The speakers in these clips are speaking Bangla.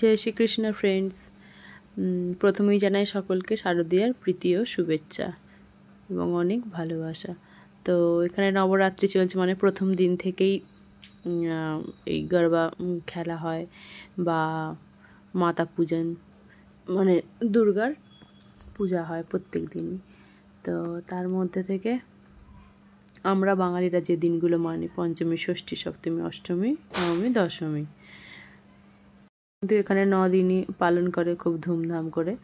जय श्री कृष्ण फ्रेंड्स। प्रथमेই জানাই সকলকে শারদীয়ার প্রীতি ও শুভেচ্ছা এবং অনেক ভালোবাসা। তো এখানে নবরাত্রি চলছে, মানে প্রথম দিন থেকেই এই গরবা খেলা হয় বা মাতা পূজন, মানে দুর্গার পূজা হয় প্রত্যেক দিনই। তো তার মধ্যে থেকে আমরা বাঙালিরা যে দিনগুলো মানি, পঞ্চমী, ষষ্ঠী, সপ্তমী, অষ্টমী, নবমী, দশমী, কিন্তু এখানে 9 দিনই পালন করে খুব ধুমধাম করে।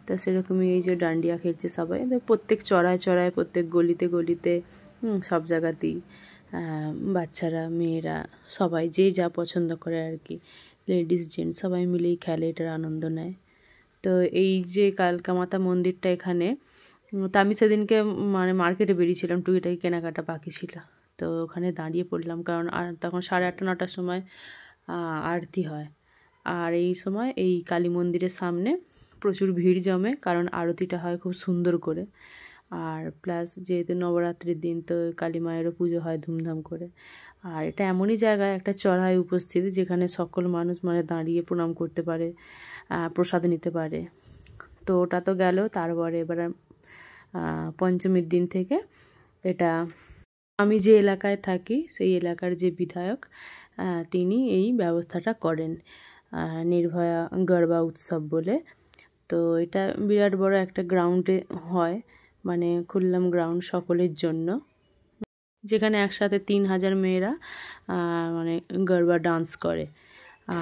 তো সেরকমই এই যে ডান্ডিয়া খেলছে সবাই, প্রত্যেক চড়ায় চড়ায়, প্রত্যেক গলিতে গলিতে, সব জায়গাতেই বাচ্চারা, মেয়েরা, সবাই যে যা পছন্দ করে আর কি, লেডিস জেন্টস সবাই মিলেই খেলে, এটার আনন্দ নেয়। তো এই যে কালকা মাতা মন্দিরটা এখানে, তো আমি সেদিনকে মানে মার্কেটে বেরিয়েছিলাম, টুকিটাকি কেনাকাটা বাকি ছিল, তো ওখানে দাঁড়িয়ে পড়লাম, কারণ আর তখন 8:30 9টার সময় আরতি হয়। আর এই সময় এই কালী মন্দিরের সামনে প্রচুর ভিড় জমে, কারণ আরতিটা হয় খুব সুন্দর করে। আর প্লাস যেহেতু নবরাত্রির দিন, তো কালী মায়েরও পুজো হয় ধুমধাম করে। আর এটা এমনই জায়গায় একটা চড়াই উপস্থিত, যেখানে সকল মানুষ মানে দাঁড়িয়ে প্রণাম করতে পারে, প্রসাদ নিতে পারে। তো ওটা তো গেল, তারপরে এবার পঞ্চমীর দিন থেকে এটা, আমি যে এলাকায় থাকি সেই এলাকার যে বিধায়ক, তিনি এই ব্যবস্থাটা করেন, নির্ভয়া গরবা উৎসব বলে। তো এটা বিরাট বড় একটা গ্রাউন্ডে হয়, মানে খুললাম গ্রাউন্ড সকলের জন্য, যেখানে একসাথে 3000 মেয়েরা মানে গরবা ডান্স করে।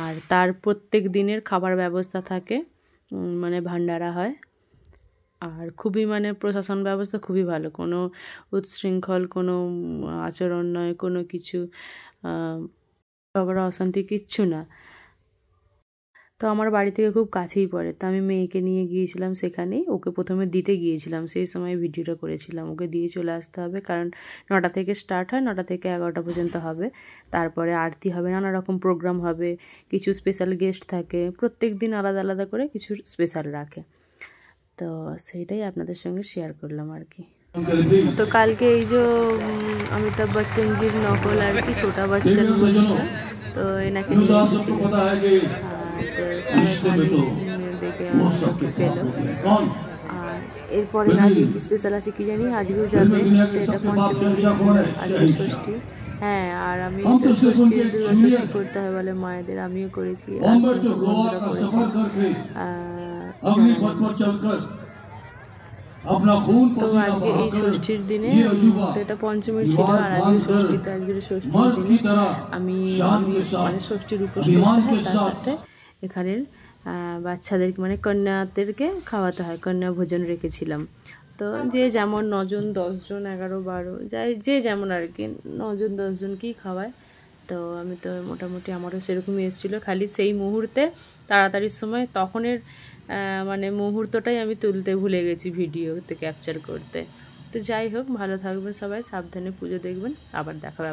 আর তার প্রত্যেক দিনের খাবার ব্যবস্থা থাকে, মানে ভান্ডারা হয়। আর খুবই মানে প্রশাসন ব্যবস্থা খুবই ভালো, কোনো উচ্ছৃঙ্খল কোনো আচরণ নয়, কোনো কিছু ঝগড়া অশান্তি কিচ্ছু না। তো আমার বাড়ি থেকে খুব কাছেই পড়ে, তো আমি মেয়েকে নিয়ে গিয়েছিলাম সেখানেই, ওকে প্রথমে দিতে গিয়েছিলাম, সেই সময় ভিডিওটা করেছিলাম। ওকে দিয়ে চলে আসতে হবে, কারণ 9টা থেকে স্টার্ট হয়, 9টা থেকে 11টা পর্যন্ত হবে। তারপরে আরতি হবে, নানা রকম প্রোগ্রাম হবে, কিছু স্পেশাল গেস্ট থাকে, প্রত্যেক দিন আলাদা আলাদা করে কিছু স্পেশাল রাখে। তো সেইটাই আপনাদের সঙ্গে শেয়ার করলাম আর কি। তো কালকে এই যে অমিতাভ বচ্চনজির নকল আর কি, ছোটা বচ্চন বলছিল, তো এনাকে নিয়ে এসেছিল। তো সবাই দেখে পেলো। আর এরপরে আজকে কি স্পেশাল আছে কি জানি, আজকেও যাবে। তো এটা পঞ্চমীর দিন ছিল, আজকে ষষ্ঠী। হ্যাঁ, আর আমি তো ষষ্ঠীর দুর্গা ষষ্ঠী করতে হয় বলে মায়েদের, আমিও করেছি, আর বন্ধুরা করেছে। তো আজকে এই ষষ্ঠীর দিনে, তো এটা পঞ্চমীর ছিল আর আজকে ষষ্ঠী, তো আজকে ষষ্ঠীর দিনে আমি মানে ষষ্ঠীর উপোস করতে হয়, তার সাথে এখানের বাচ্চাদের মানে কন্যাদেরকে খাওয়াতে হয়, কন্যা ভোজন রেখেছিলাম। তো যে যেমন 9 জন 10 জন 11 12 যাই যে যেমন আর কি, 9 জন 10 জনকেই খাওয়ায়। তো আমি তো মোটামুটি আমারও সেরকমই এসেছিলো, খালি সেই মুহূর্তে তাড়াতাড়ির সময় তখনের মানে মুহূর্তটাই আমি তুলতে ভুলে গেছি, ভিডিওতে ক্যাপচার করতে। তো যাই হোক, ভালো থাকবেন সবাই, সাবধানে পুজো দেখবেন, আবার দেখা হবে।